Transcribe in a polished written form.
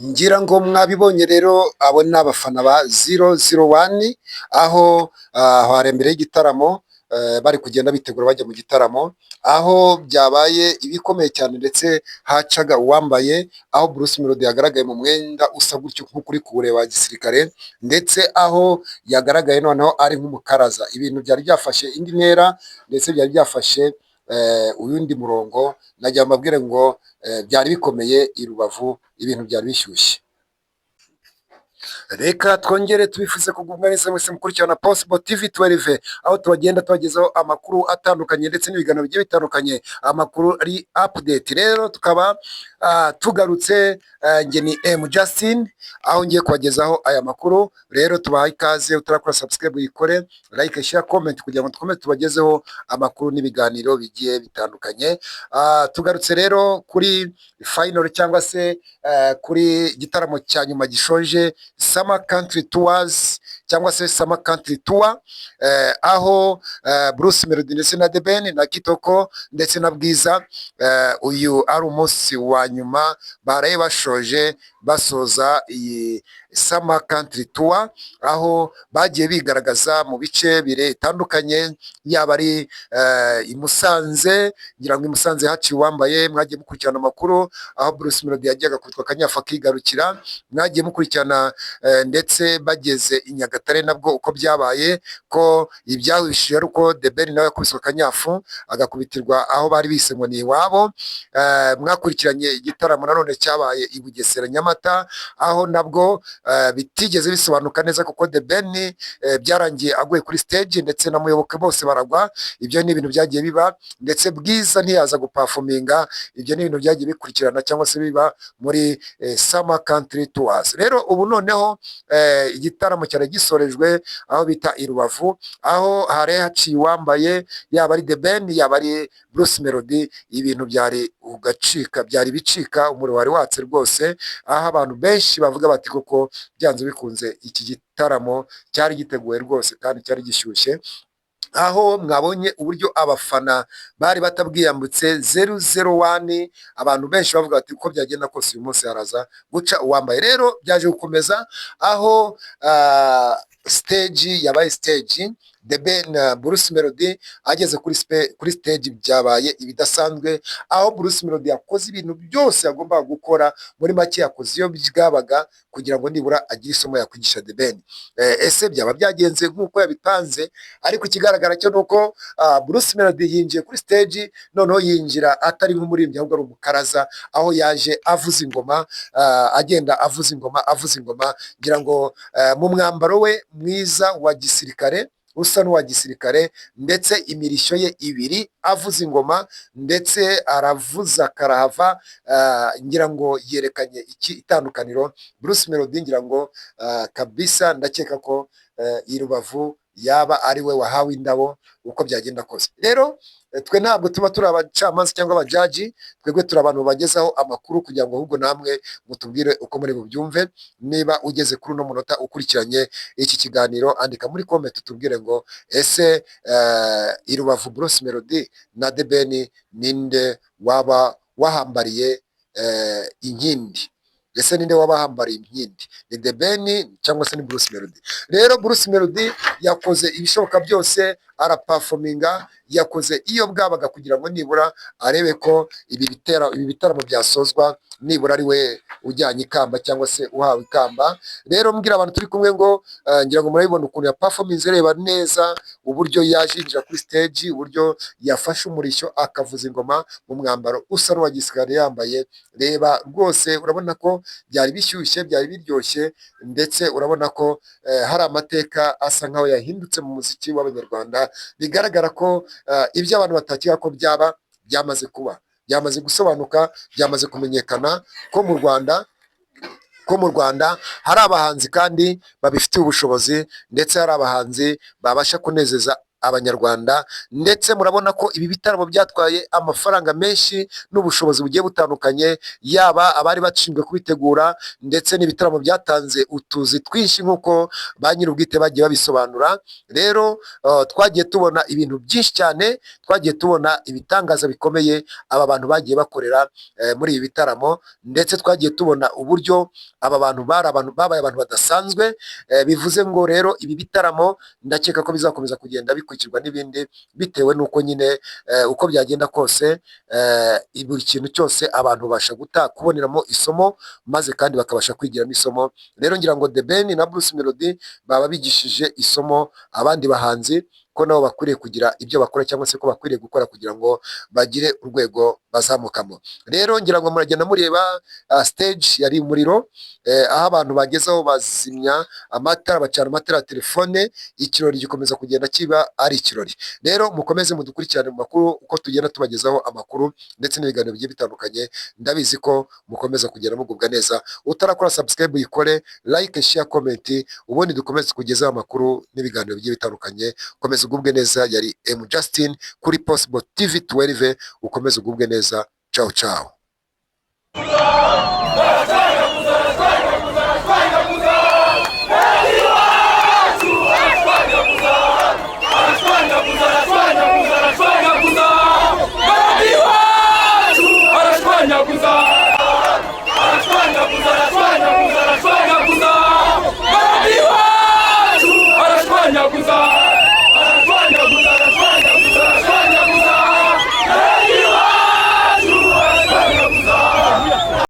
Ngira ngo mwabibonye rero, abo ni abafana ba 001, aho hari imbere y'igitaramo, bari kugenda bitegura bajya mu gitaramo, aho byabaye ibikomeye cyane ndetse hacaga uwambaye, aho Bruce Melody yagaragaye mu mwenda usa gutyo nk'uko uri kuwureba wa gisirikare, ndetse aho yagaragaye noneho ari nk'umukaraza. Ibintu byari byafashe indi ntera ndetse byari byafashe uyundi murongo. Nagira mbabwire ngo byari bikomeye i Rubavu, ibintu byari bishyushye. Reka twongere tubifuze kugubwa neza mwese mukurikirana Possible TV 12, aho tubagenda tubagezaho amakuru atandukanye ndetse n'ibiganiro bigiye bitandukanye, amakuru ari update. Rero tukaba tugarutse, nge ni M Justin, aho ngiye kubagezaho aya makuru. Rero tubaha ikaze, utarakora subscribe uyikore, like, share, comment kugira ngo dukomeze tubagezeho amakuru n'ibiganiro bigiye bitandukanye. Tugarutse rero kuri final cyangwa se kuri gitaramo cya nyuma gishoje Summer Country Tours cyangwa se Summer Country Tour, aho Bruce Melody ndetse na The Ben na Kitoko ndetse na Bwiza, uyu ari umunsi wa nyuma baraye bashoje basoza iyi Summer Country Tour, aho bagiye bigaragaza mu bice bitandukanye, yaba ari i Musanze. Ngira ngo i Musanze haciye uwambaye, mwagiye mukurikirana amakuru aho Bruce Melody yajyaga kutwa akanyafu akigarukira, mwagiye mukurikirana ndetse bageze i Nyagatare nabwo uko byabaye, ko ibyahishije ari uko The Ben nawe yakubiswe akanyafu agakubitirwa aho bari bise ngo ni iwabo. Mwakurikiranye igitaramo nanone cyabaye i Bugesera Nyamata, aho nabwo bitigeze bisobanuka neza kuko The Ben byarangiye aguye kuri stage ndetse na Muyoboke bose baragwa. Ibyo ni ibintu byagiye biba, ndetse Bwiza ntiyaza guperforminga. Ibyo ni ibintu byagiye bikurikirana cyangwa se biba muri Summer Country Tours. Rero ubu noneho igitaramo cyari gisorejwe aho bita i Rubavu, aho hari haciye uwambaye, yaba ari The Ben yaba ari Bruce Melody. Ibintu byari ugacika, byari bicika, umuriro wari watse rwose, aho abantu benshi bavuga bati koko byanze bikunze iki gitaramo cyari giteguwe rwose kandi cyari gishyushye, aho mwabonye uburyo abafana bari batabwiyambutse 001. Abantu benshi bavuga bati uko byagenda kose uyu munsi haraza guca uwambaye. Rero byaje gukomeza aho stage yabaye stage The Ben na Bruce Melody ageze kuri stage, byabaye ibidasanzwe, aho Bruce Melody yakoze ibintu byose yagombaga gukora. Muri make yakoze iyo byabaga kugira ngo nibura agire isomo yakwigisha The Ben. Ese byaba byagenze nk'uko yabipanze? Ariko ikigaragara cyo nuko Bruce Melody yinjiye kuri stage, noneho yinjira atari nk'umuririmbyi ahubwo ari umukaraza, aho yaje avuza ingoma, agenda avuza ingoma. Ngira ngo mu mwambaro we mwiza wa gisirikare, usa n'uwa gisirikare, ndetse imirishyo ye ibiri, avuza ingoma ndetse aravuza karahava. Ngira ngo yerekanye iki itandukaniro Bruce Melody. Ngira ngo kabisa ndakeka ko i Rubavu yaba ari we wahawe indabo uko byagenda kose. Rero twe ntabwo tuba turi abacamanza cyangwa abajaji, twebwe turi abantu bagezaho amakuru kugira ngo ahubwo namwe mutubwire uko muri bubyumve. Niba ugeze kuri uno munota ukurikiranye iki kiganiro, andika muri comment tubwire ngo ese i Rubavu Bruce Melody na The Ben ninde waba wahambariye inkindi? Ese ninde wabahambariye inkindi, ni The Ben cyangwa se ni Bruce Melody? Rero Bruce Melody yakoze ibishoboka byose, araperforminga, yakoze iyo bwabaga kugira ngo nibura arebe ko ibi bitaramo byasozwa nibura ari we ujyanye ikamba cyangwa se uhawe ikamba. Rero mbwira abantu turi kumwe ngo ngira ngo murabibona ukuntu ya performance, reba neza uburyo yaje yinjira kuri stage, uburyo yafashe umurishyo akavuza ingoma mu mwambaro usa n'uwa gisirikare yambaye. Reba rwose urabona ko byari bishyushye, byari biryoshye, ndetse urabona ko hari amateka asa nkaho yahindutse mu muziki w'Abanyarwanda. Bigaragara ko ibyo abantu batakeka ko byaba byamaze kuba, byamaze gusobanuka, byamaze kumenyekana ko mu Rwanda hari abahanzi kandi babifitiye ubushobozi, ndetse hari abahanzi babasha kunezeza abanyarwanda, ndetse murabona ko ibi bitaramo byatwaye amafaranga menshi n'ubushobozi bugiye butandukanye, yaba abari bashinzwe kubitegura ndetse n'ibitaramo byatanze utuzi twinshi nk'uko ba nyir'ubwite bagiye babisobanura. Rero twagiye tubona ibintu byinshi cyane, twagiye tubona ibitangaza bikomeye aba bantu bagiye bakorera muri ibi bitaramo, ndetse twagiye tubona uburyo aba bantu babaye abantu badasanzwe. Bivuze ngo rero ibi bitaramo ndakeka ko bizakomeza kugenda bikurikirwa n'ibindi, bitewe n'uko nyine uko byagenda kose buri kintu cyose abantu babasha kuboneramo isomo, maze kandi bakabasha kwigiramo isomo. Rero ngira ngo The Ben na Bruce Melody baba bigishije isomo abandi bahanzi ko nabo bakwiriye kugira ibyo bakora, cyangwa se ko bakwiriye gukora kugira ngo bagire urwego bazamukamo. Rero ngira ngo muragenda mureba stage yari umuriro, aho abantu bagezeho bazimya amatara, bacana amatara ya telefone, ikirori gikomeza kugenda kiba ari ikirori. Rero mukomeze mudukurikirane mu makuru uko tugenda tubagezaho amakuru ndetse n'ibiganiro bigiye bitandukanye. Ndabizi ko mukomeza kugenda mugubwa neza. Utarakora subscribe uyikore, like, share, comment, ubundi dukomeze kugezaho amakuru n'ibiganiro bigiye bitandukanye. Komeza ugubwe neza. Yari M Justin kuri Possible TV 12. Ukomeze ugubwe neza. Ciao ciao.